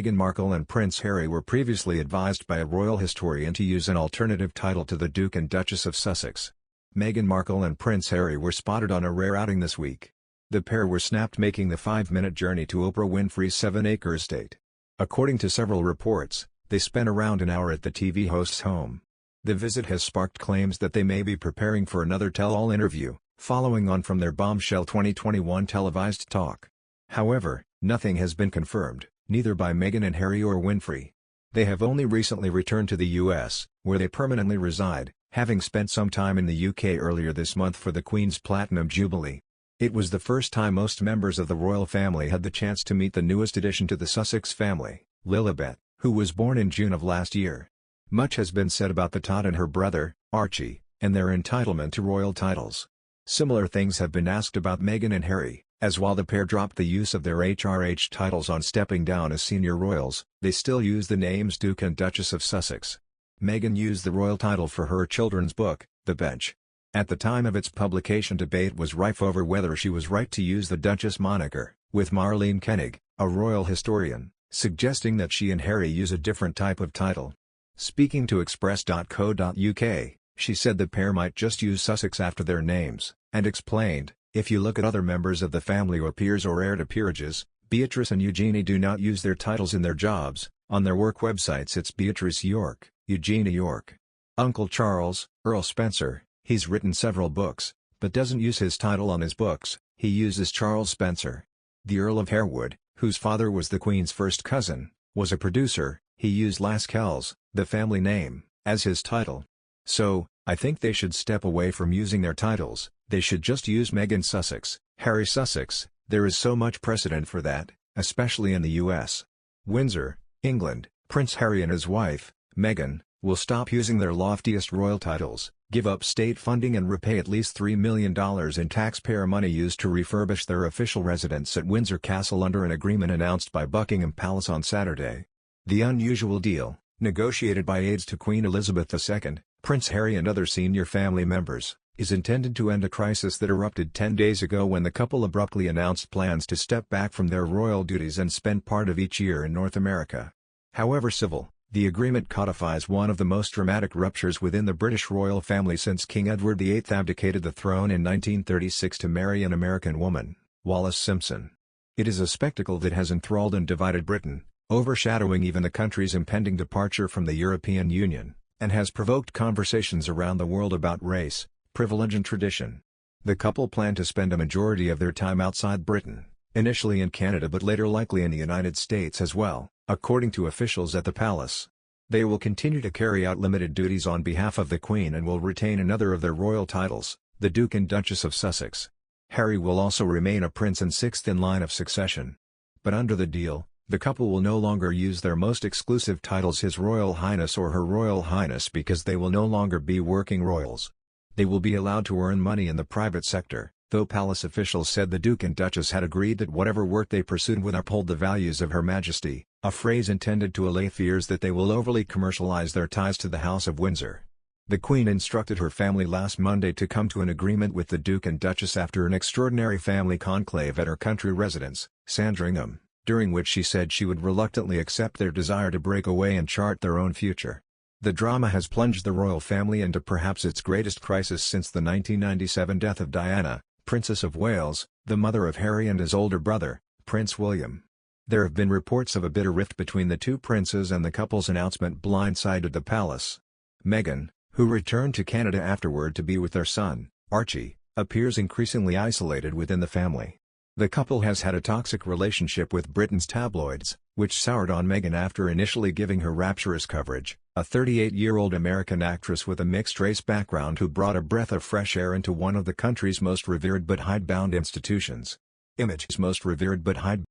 Meghan Markle and Prince Harry were previously advised by a royal historian to use an alternative title to the Duke and Duchess of Sussex. Meghan Markle and Prince Harry were spotted on a rare outing this week. The pair were snapped making the 5-minute journey to Oprah Winfrey's 7-acre estate. According to several reports, they spent around an hour at the TV host's home. The visit has sparked claims that they may be preparing for another tell-all interview, following on from their bombshell 2021 televised talk. However, nothing has been confirmed, neither by Meghan and Harry or Winfrey. They have only recently returned to the US, where they permanently reside, having spent some time in the UK earlier this month for the Queen's Platinum Jubilee. It was the first time most members of the royal family had the chance to meet the newest addition to the Sussex family, Lilibet, who was born in June of last year. Much has been said about the tot and her brother, Archie, and their entitlement to royal titles. Similar things have been asked about Meghan and Harry, as while the pair dropped the use of their HRH titles on stepping down as senior royals, they still use the names Duke and Duchess of Sussex. Meghan used the royal title for her children's book, The Bench. At the time of its publication, debate was rife over whether she was right to use the Duchess moniker, with Marlene Koenig, a royal historian, suggesting that she and Harry use a different type of title. Speaking to Express.co.uk, she said the pair might just use Sussex after their names, and explained, "If you look at other members of the family or peers or heir to peerages, Beatrice and Eugenie do not use their titles in their jobs. On their work websites it's Beatrice York, Eugenie York. Uncle Charles, Earl Spencer, he's written several books, but doesn't use his title on his books, he uses Charles Spencer. The Earl of Harewood, whose father was the Queen's first cousin, was a producer, he used Lascelles, the family name, as his title. So, I think they should step away from using their titles, they should just use Meghan Sussex, Harry Sussex, there is so much precedent for that, especially in the US. Windsor, England, Prince Harry and his wife, Meghan, will stop using their loftiest royal titles, give up state funding and repay at least $3 million in taxpayer money used to refurbish their official residence at Windsor Castle under an agreement announced by Buckingham Palace on Saturday. The unusual deal, negotiated by aides to Queen Elizabeth II, Prince Harry and other senior family members, is intended to end a crisis that erupted 10 days ago when the couple abruptly announced plans to step back from their royal duties and spend part of each year in North America. However civil, the agreement codifies one of the most dramatic ruptures within the British royal family since King Edward VIII abdicated the throne in 1936 to marry an American woman, Wallis Simpson. It is a spectacle that has enthralled and divided Britain, overshadowing even the country's impending departure from the European Union, and has provoked conversations around the world about race, privilege and tradition. The couple plan to spend a majority of their time outside Britain, initially in Canada but later likely in the United States as well, according to officials at the palace. They will continue to carry out limited duties on behalf of the Queen and will retain another of their royal titles, the Duke and Duchess of Sussex. Harry will also remain a prince and sixth in line of succession. But under the deal, the couple will no longer use their most exclusive titles His Royal Highness or Her Royal Highness because they will no longer be working royals. They will be allowed to earn money in the private sector, though palace officials said the Duke and Duchess had agreed that whatever work they pursued would uphold the values of Her Majesty, a phrase intended to allay fears that they will overly commercialize their ties to the House of Windsor. The Queen instructed her family last Monday to come to an agreement with the Duke and Duchess after an extraordinary family conclave at her country residence, Sandringham, during which she said she would reluctantly accept their desire to break away and chart their own future. The drama has plunged the royal family into perhaps its greatest crisis since the 1997 death of Diana, Princess of Wales, the mother of Harry and his older brother, Prince William. There have been reports of a bitter rift between the two princes, and the couple's announcement blindsided the palace. Meghan, who returned to Canada afterward to be with their son, Archie, appears increasingly isolated within the family. The couple has had a toxic relationship with Britain's tabloids, which soured on Meghan after initially giving her rapturous coverage, a 38-year-old American actress with a mixed-race background who brought a breath of fresh air into one of the country's most revered but hidebound institutions. Image's most revered but hidebound